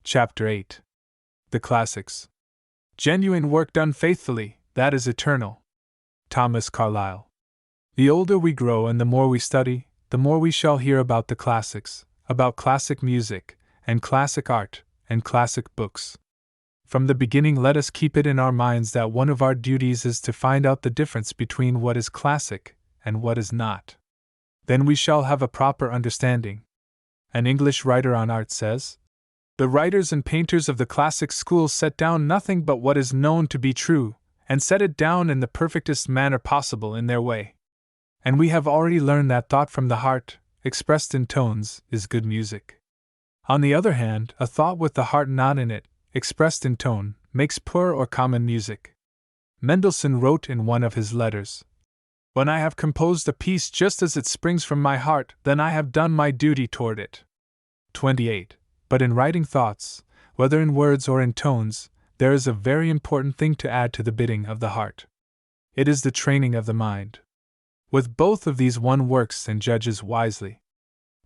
Chapter 8. The Classics. Genuine work done faithfully, that is eternal. Thomas Carlyle. The older we grow and the more we study, the more we shall hear about the classics, about classic music, and classic art, and classic books. From the beginning, let us keep it in our minds that one of our duties is to find out the difference between what is classic and what is not. Then we shall have a proper understanding. An English writer on art says, "The writers and painters of the classic school set down nothing but what is known to be true, and set it down in the perfectest manner possible in their way." And we have already learned that thought from the heart, expressed in tones, is good music. On the other hand, a thought with the heart not in it, expressed in tone, makes poor or common music. Mendelssohn wrote in one of his letters, "When I have composed a piece just as it springs from my heart, then I have done my duty toward it." 28. But in writing thoughts, whether in words or in tones, there is a very important thing to add to the bidding of the heart. It is the training of the mind. With both of these one works and judges wisely.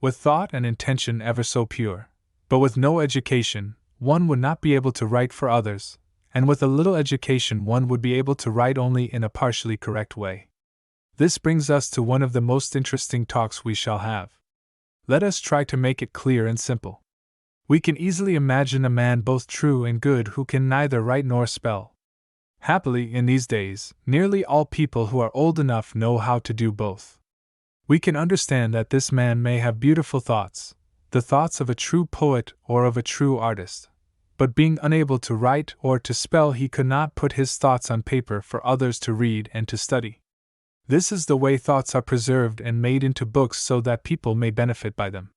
With thought and intention ever so pure, but with no education, one would not be able to write for others, and with a little education one would be able to write only in a partially correct way. This brings us to one of the most interesting talks we shall have. Let us try to make it clear and simple. We can easily imagine a man both true and good who can neither write nor spell. Happily, in these days, nearly all people who are old enough know how to do both. We can understand that this man may have beautiful thoughts, the thoughts of a true poet or of a true artist, but being unable to write or to spell, he could not put his thoughts on paper for others to read and to study. This is the way thoughts are preserved and made into books so that people may benefit by them.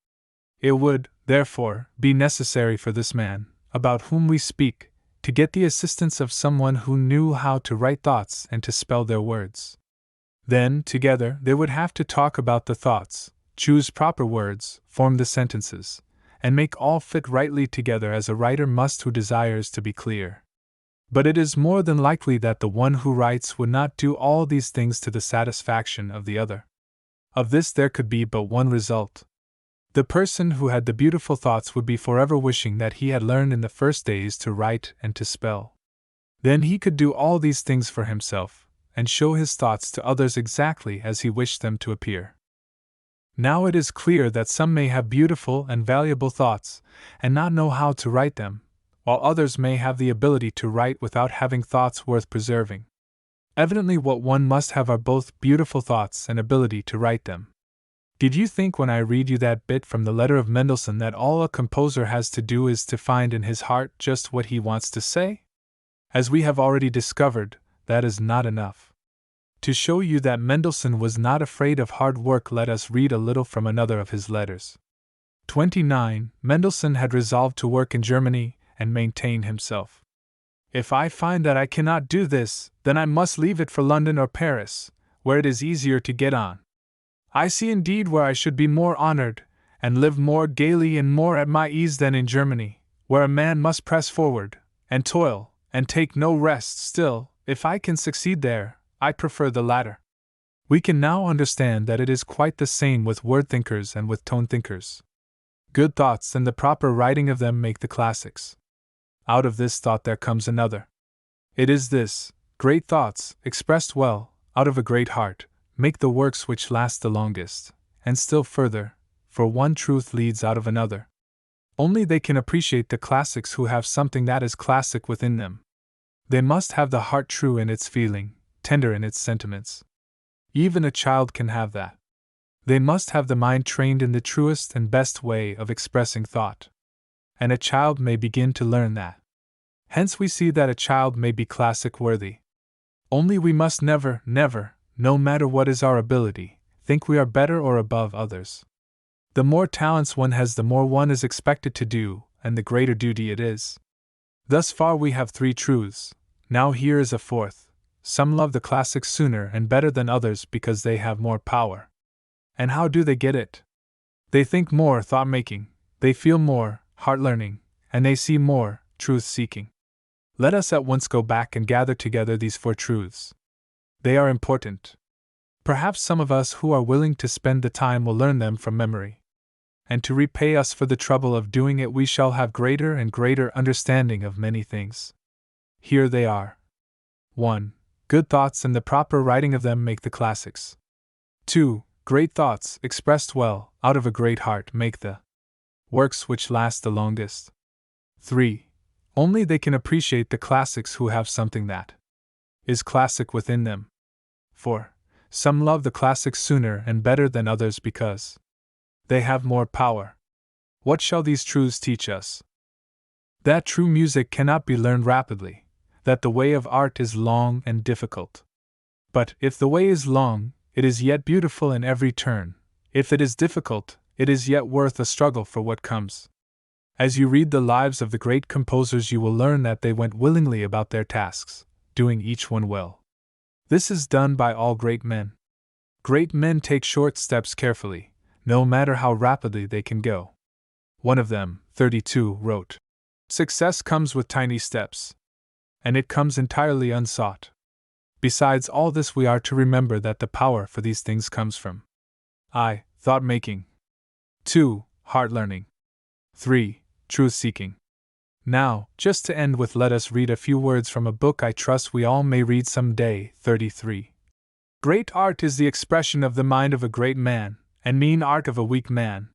It would, therefore, be necessary for this man, about whom we speak, to get the assistance of someone who knew how to write thoughts and to spell their words. Then, together, they would have to talk about the thoughts, choose proper words, form the sentences, and make all fit rightly together as a writer must who desires to be clear. But it is more than likely that the one who writes would not do all these things to the satisfaction of the other. Of this there could be but one result. The person who had the beautiful thoughts would be forever wishing that he had learned in the first days to write and to spell. Then he could do all these things for himself, and show his thoughts to others exactly as he wished them to appear. Now it is clear that some may have beautiful and valuable thoughts, and not know how to write them, while others may have the ability to write without having thoughts worth preserving. Evidently what one must have are both beautiful thoughts and ability to write them. Did you think when I read you that bit from the letter of Mendelssohn that all a composer has to do is to find in his heart just what he wants to say? As we have already discovered, that is not enough. To show you that Mendelssohn was not afraid of hard work, let us read a little from another of his letters. 29. Mendelssohn had resolved to work in Germany and maintain himself. "If I find that I cannot do this, then I must leave it for London or Paris, where it is easier to get on. I see indeed where I should be more honored, and live more gaily and more at my ease than in Germany, where a man must press forward, and toil, and take no rest. Still, if I can succeed there, I prefer the latter." We can now understand that it is quite the same with word thinkers and with tone thinkers. Good thoughts and the proper writing of them make the classics. Out of this thought there comes another. It is this: great thoughts, expressed well, out of a great heart, make the works which last the longest, and still further, for one truth leads out of another. Only they can appreciate the classics who have something that is classic within them. They must have the heart true in its feeling, tender in its sentiments. Even a child can have that. They must have the mind trained in the truest and best way of expressing thought. And a child may begin to learn that. Hence we see that a child may be classic worthy. Only we must never, no matter what is our ability, think we are better or above others. The more talents one has, the more one is expected to do, and the greater duty it is. Thus far we have 3 truths. Now here is a 4th. Some love the classics sooner and better than others because they have more power. And how do they get it? They think more thought-making, they feel more heart-learning, and they see more truth-seeking. Let us at once go back and gather together these 4 truths. They are important. Perhaps some of us who are willing to spend the time will learn them from memory. and to repay us for the trouble of doing it we shall have greater and greater understanding of many things. Here they are. 1. Good thoughts and the proper writing of them make the classics. 2. Great thoughts, expressed well, out of a great heart, make the works which last the longest. 3. Only they can appreciate the classics who have something that is classic within them. 4. Some love the classics sooner and better than others because they have more power. What shall these truths teach us? That true music cannot be learned rapidly, that the way of art is long and difficult. But if the way is long, it is yet beautiful in every turn. If it is difficult, it is yet worth a struggle for what comes. As you read the lives of the great composers, you will learn that they went willingly about their tasks, doing each one well. This is done by all great men. Great men take short steps carefully, no matter how rapidly they can go. One of them, 32, wrote, "Success comes with tiny steps. And it comes entirely unsought." Besides all this, we are to remember that the power for these things comes from I. Thought-making. 2. Heart-learning. 3. Truth-seeking. Now, just to end with, let us read a few words from a book I trust we all may read some day. 33. Great art is the expression of the mind of a great man, and mean art of a weak man.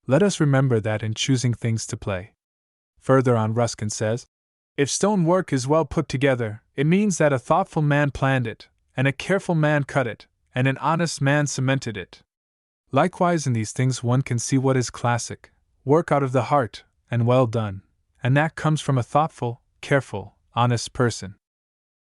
Let us remember that in choosing things to play. Further on, Ruskin says, if stone work is well put together, it means that a thoughtful man planned it, and a careful man cut it, and an honest man cemented it. Likewise, in these things one can see what is classic, work out of the heart, and well done, and that comes from a thoughtful, careful, honest person.